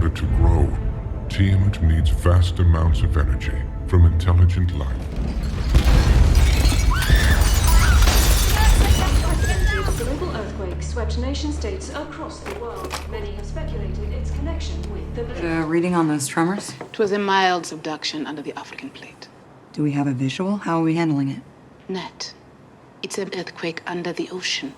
order to grow, Tiamat needs vast amounts of energy from intelligent life. Global earthquake swept nation-states across the world. Many have speculated its connection with the... Reading on those tremors? It was a mild subduction under the African plate. Do we have a visual? How are we handling it? Net. It's an earthquake under the ocean.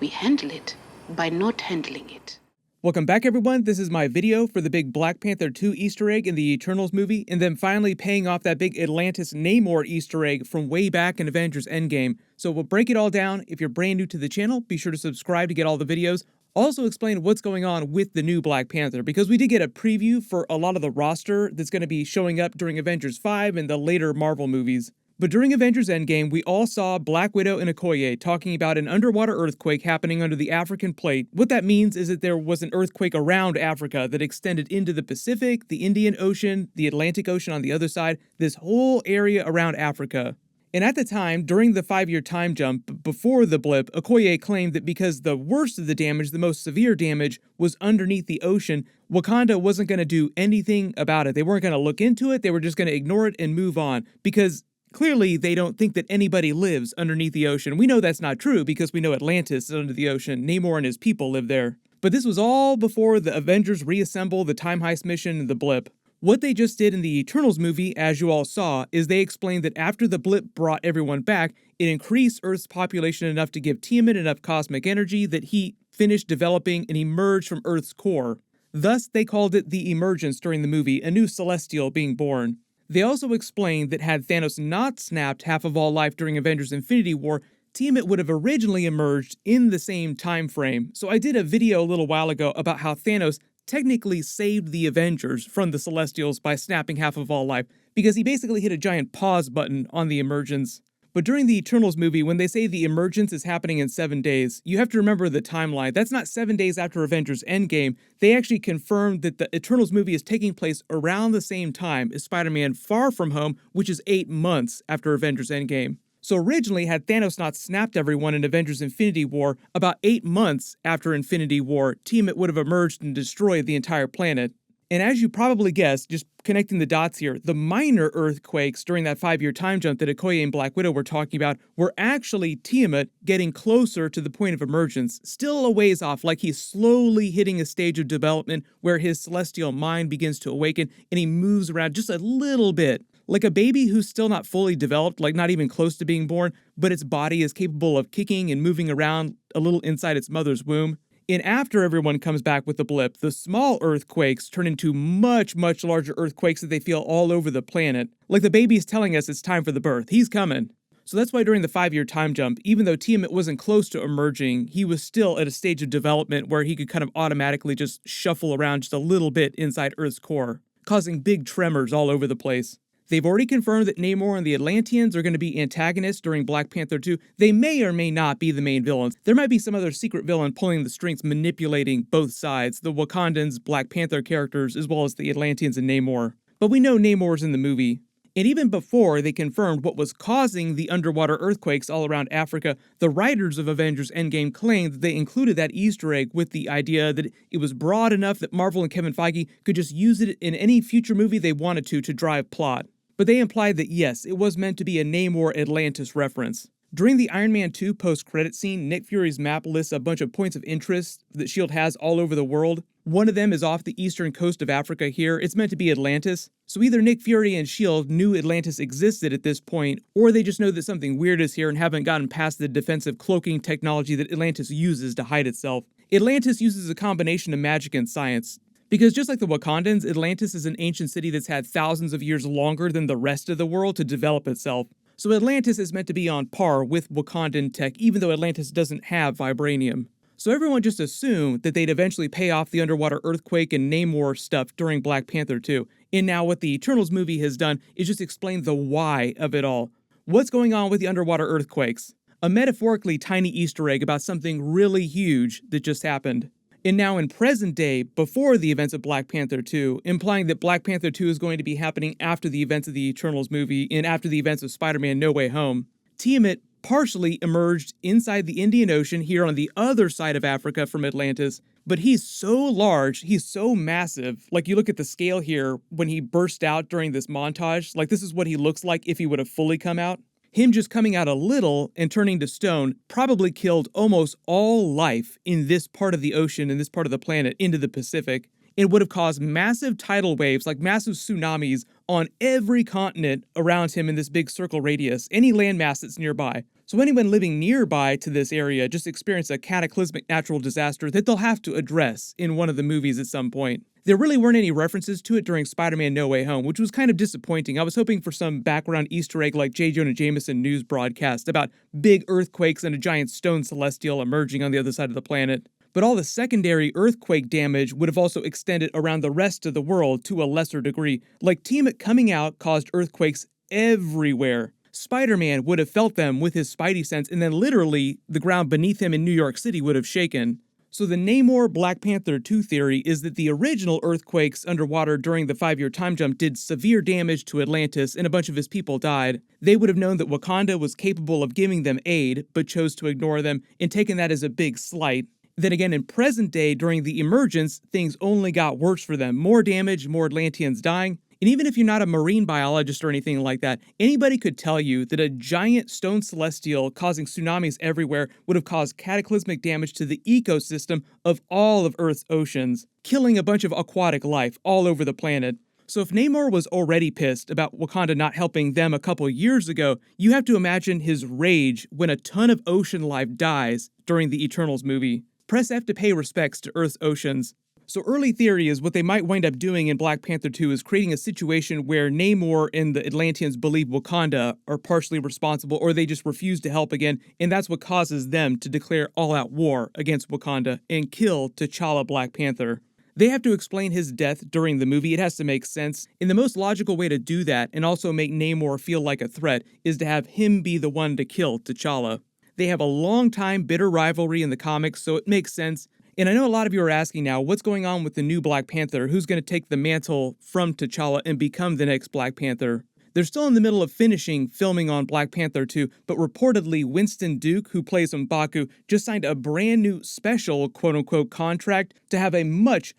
We handle it by not handling it. Welcome back, everyone. This is my video for the big Black Panther 2 Easter egg in the Eternals movie, and then finally paying off that big Atlantis Namor Easter egg from way back in Avengers Endgame. So we'll break it all down. If you're brand new to the channel, be sure to subscribe to get all the videos. Also explain what's going on with the new Black Panther, because we did get a preview for a lot of the roster that's going to be showing up during Avengers 5 and the later Marvel movies. But during Avengers Endgame, we all saw Black Widow and Okoye talking about an underwater earthquake happening under the African plate. What that means is that there was an earthquake around Africa that extended into the Pacific, the Indian Ocean, the Atlantic Ocean on the other side, this whole area around Africa. And at the time, during the 5-year time jump before the blip, Okoye claimed that because the worst of the damage, the most severe damage, was underneath the ocean, Wakanda wasn't going to do anything about it. They weren't going to look into it, they were just going to ignore it and move on, because clearly, they don't think that anybody lives underneath the ocean. We know that's not true because we know Atlantis is under the ocean. Namor and his people live there. But this was all before the Avengers reassemble, the time heist mission, and the blip. What they just did in the Eternals movie, as you all saw, is they explained that after the blip brought everyone back, it increased Earth's population enough to give Tiamat enough cosmic energy that he finished developing and emerged from Earth's core. Thus, they called it the emergence during the movie, a new celestial being born. They also explained that had Thanos not snapped half of all life during Avengers Infinity War, Tiamat would have originally emerged in the same time frame. So I did a video a little while ago about how Thanos technically saved the Avengers from the Celestials by snapping half of all life, because he basically hit a giant pause button on the emergence. But during the Eternals movie, when they say the emergence is happening in 7 days, you have to remember the timeline. That's not 7 days after Avengers Endgame. They actually confirmed that the Eternals movie is taking place around the same time as Spider-Man Far From Home, which is 8 months after Avengers Endgame. So originally, had Thanos not snapped everyone in Avengers Infinity War, about 8 months after Infinity War, Tiamat would have emerged and destroyed the entire planet. And as you probably guessed, just connecting the dots here, the minor earthquakes during that 5-year time jump that Okoye and Black Widow were talking about were actually Tiamat getting closer to the point of emergence, still a ways off, like he's slowly hitting a stage of development where his celestial mind begins to awaken and he moves around just a little bit. Like a baby who's still not fully developed, like not even close to being born, but its body is capable of kicking and moving around a little inside its mother's womb. And after everyone comes back with the blip, the small earthquakes turn into much, much larger earthquakes that they feel all over the planet. Like the baby's telling us it's time for the birth. He's coming. So that's why during the 5-year time jump, even though Tiamat wasn't close to emerging, he was still at a stage of development where he could kind of automatically just shuffle around just a little bit inside Earth's core, causing big tremors all over the place. They've already confirmed that Namor and the Atlanteans are going to be antagonists during Black Panther 2. They may or may not be the main villains. There might be some other secret villain pulling the strings, manipulating both sides, the Wakandans, Black Panther characters, as well as the Atlanteans and Namor. But we know Namor's in the movie. And even before they confirmed what was causing the underwater earthquakes all around Africa, the writers of Avengers Endgame claimed that they included that Easter egg with the idea that it was broad enough that Marvel and Kevin Feige could just use it in any future movie they wanted to drive plot. But they implied that yes, it was meant to be a Namor Atlantis reference. During the Iron Man 2 post-credit scene, Nick Fury's map lists a bunch of points of interest that S.H.I.E.L.D. has all over the world. One of them is off the eastern coast of Africa here. It's meant to be Atlantis. So either Nick Fury and S.H.I.E.L.D. knew Atlantis existed at this point, or they just know that something weird is here and haven't gotten past the defensive cloaking technology that Atlantis uses to hide itself. Atlantis uses a combination of magic and science. Because just like the Wakandans, Atlantis is an ancient city that's had thousands of years longer than the rest of the world to develop itself. So Atlantis is meant to be on par with Wakandan tech, even though Atlantis doesn't have vibranium. So everyone just assumed that they'd eventually pay off the underwater earthquake and Namor stuff during Black Panther 2. And now what the Eternals movie has done is just explain the why of it all. What's going on with the underwater earthquakes? A metaphorically tiny Easter egg about something really huge that just happened. And now in present day, before the events of Black Panther 2, implying that Black Panther 2 is going to be happening after the events of the Eternals movie and after the events of Spider-Man No Way Home, Tiamat partially emerged inside the Indian Ocean here on the other side of Africa from Atlantis, But he's so large, he's so massive. Like, you look at the scale here when he burst out during this montage, like this is what he looks like if he would have fully come out. Him just coming out a little and turning to stone probably killed almost all life in this part of the ocean, in this part of the planet, into the Pacific. It would have caused massive tidal waves, like massive tsunamis, on every continent around him in this big circle radius, any landmass that's nearby. So anyone living nearby to this area just experienced a cataclysmic natural disaster that they'll have to address in one of the movies at some point. There really weren't any references to it during Spider-Man No Way Home, which was kind of disappointing. I was hoping for some background Easter egg like J. Jonah Jameson news broadcast about big earthquakes and a giant stone celestial emerging on the other side of the planet. But all the secondary earthquake damage would have also extended around the rest of the world to a lesser degree. Like Tiamat coming out caused earthquakes everywhere. Spider-Man would have felt them with his spidey sense, and then literally the ground beneath him in New York City would have shaken. So the Namor Black Panther 2 theory is that the original earthquakes underwater during the 5-year time jump did severe damage to Atlantis and a bunch of his people died. They would have known that Wakanda was capable of giving them aid, but chose to ignore them and taken that as a big slight. Then again, in present day, during the emergence, things only got worse for them. More damage, more Atlanteans dying. And even if you're not a marine biologist or anything like that, anybody could tell you that a giant stone celestial causing tsunamis everywhere would have caused cataclysmic damage to the ecosystem of all of Earth's oceans, killing a bunch of aquatic life all over the planet. So if Namor was already pissed about Wakanda not helping them a couple years ago, you have to imagine his rage when a ton of ocean life dies during the Eternals movie. Press F to pay respects to Earth's oceans. So early theory is what they might wind up doing in Black Panther 2 is creating a situation where Namor and the Atlanteans believe Wakanda are partially responsible, or they just refuse to help again, and that's what causes them to declare all-out war against Wakanda and kill T'Challa Black Panther. They have to explain his death during the movie. It has to make sense. And the most logical way to do that, and also make Namor feel like a threat, is to have him be the one to kill T'Challa. They have a long-time bitter rivalry in the comics, so it makes sense. And I know a lot of you are asking now, what's going on with the new Black Panther? Who's going to take the mantle from T'Challa and become the next Black Panther? They're still in the middle of finishing filming on Black Panther 2, but reportedly Winston Duke, who plays M'Baku, just signed a brand new special quote-unquote contract to have a much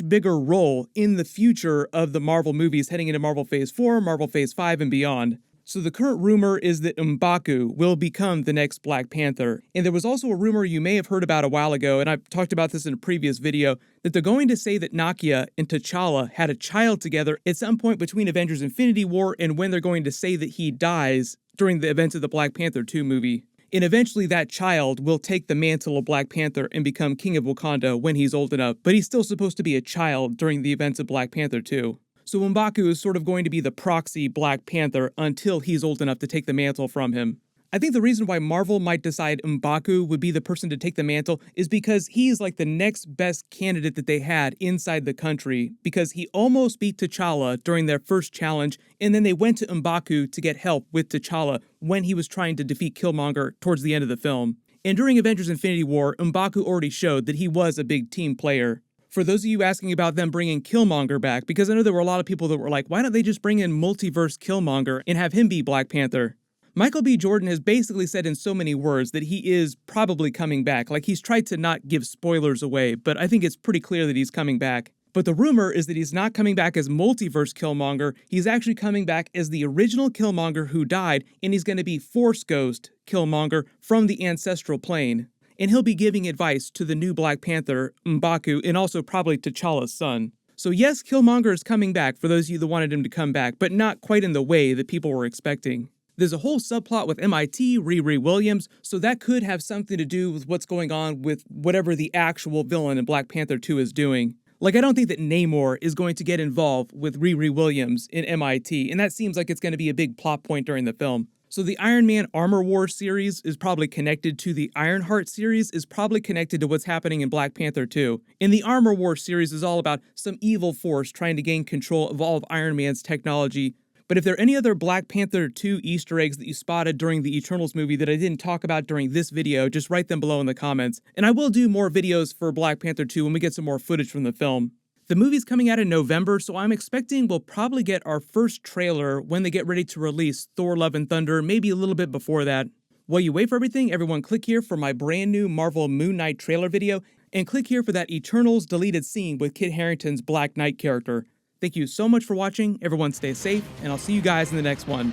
bigger role in the future of the Marvel movies heading into Marvel Phase 4, Marvel Phase 5, and beyond. So the current rumor is that M'Baku will become the next Black Panther. And there was also a rumor you may have heard about a while ago, and I've talked about this in a previous video, that they're going to say that Nakia and T'Challa had a child together at some point between Avengers Infinity War and when they're going to say that he dies during the events of the Black Panther 2 movie. And eventually that child will take the mantle of Black Panther and become King of Wakanda when he's old enough, but he's still supposed to be a child during the events of Black Panther 2. So M'Baku is sort of going to be the proxy Black Panther until he's old enough to take the mantle from him. I think the reason why Marvel might decide M'Baku would be the person to take the mantle is because he's like the next best candidate that they had inside the country, because he almost beat T'Challa during their first challenge, and then they went to M'Baku to get help with T'Challa when he was trying to defeat Killmonger towards the end of the film. And during Avengers Infinity War, M'Baku already showed that he was a big team player. For those of you asking about them bringing Killmonger back, because I know there were a lot of people that were like, why don't they just bring in multiverse Killmonger and have him be Black Panther? Michael B. Jordan has basically said in so many words that he is probably coming back. Like, he's tried to not give spoilers away, but I think it's pretty clear that he's coming back. But the rumor is that he's not coming back as multiverse Killmonger, he's actually coming back as the original Killmonger who died, and he's going to be Force Ghost Killmonger from the ancestral plane. And he'll be giving advice to the new Black Panther, M'Baku, and also probably T'Challa's son. So yes, Killmonger is coming back for those of you that wanted him to come back, but not quite in the way that people were expecting. There's a whole subplot with MIT, Riri Williams, so that could have something to do with what's going on with whatever the actual villain in Black Panther 2 is doing. Like, I don't think that Namor is going to get involved with Riri Williams in MIT, and that seems like it's going to be a big plot point during the film. So the Iron Man Armor War series is probably connected to the Ironheart series, is probably connected to what's happening in Black Panther 2. And the Armor War series is all about some evil force trying to gain control of all of Iron Man's technology. But if there are any other Black Panther 2 Easter eggs that you spotted during the Eternals movie that I didn't talk about during this video, just write them below in the comments. And I will do more videos for Black Panther 2 when we get some more footage from the film. The movie's coming out in November, so I'm expecting we'll probably get our first trailer when they get ready to release Thor Love and Thunder, maybe a little bit before that. While you wait for everything, everyone click here for my brand new Marvel Moon Knight trailer video. and click here for that Eternals deleted scene with Kit Harington's Black Knight character. Thank you so much for watching, everyone stay safe, and I'll see you guys in the next one.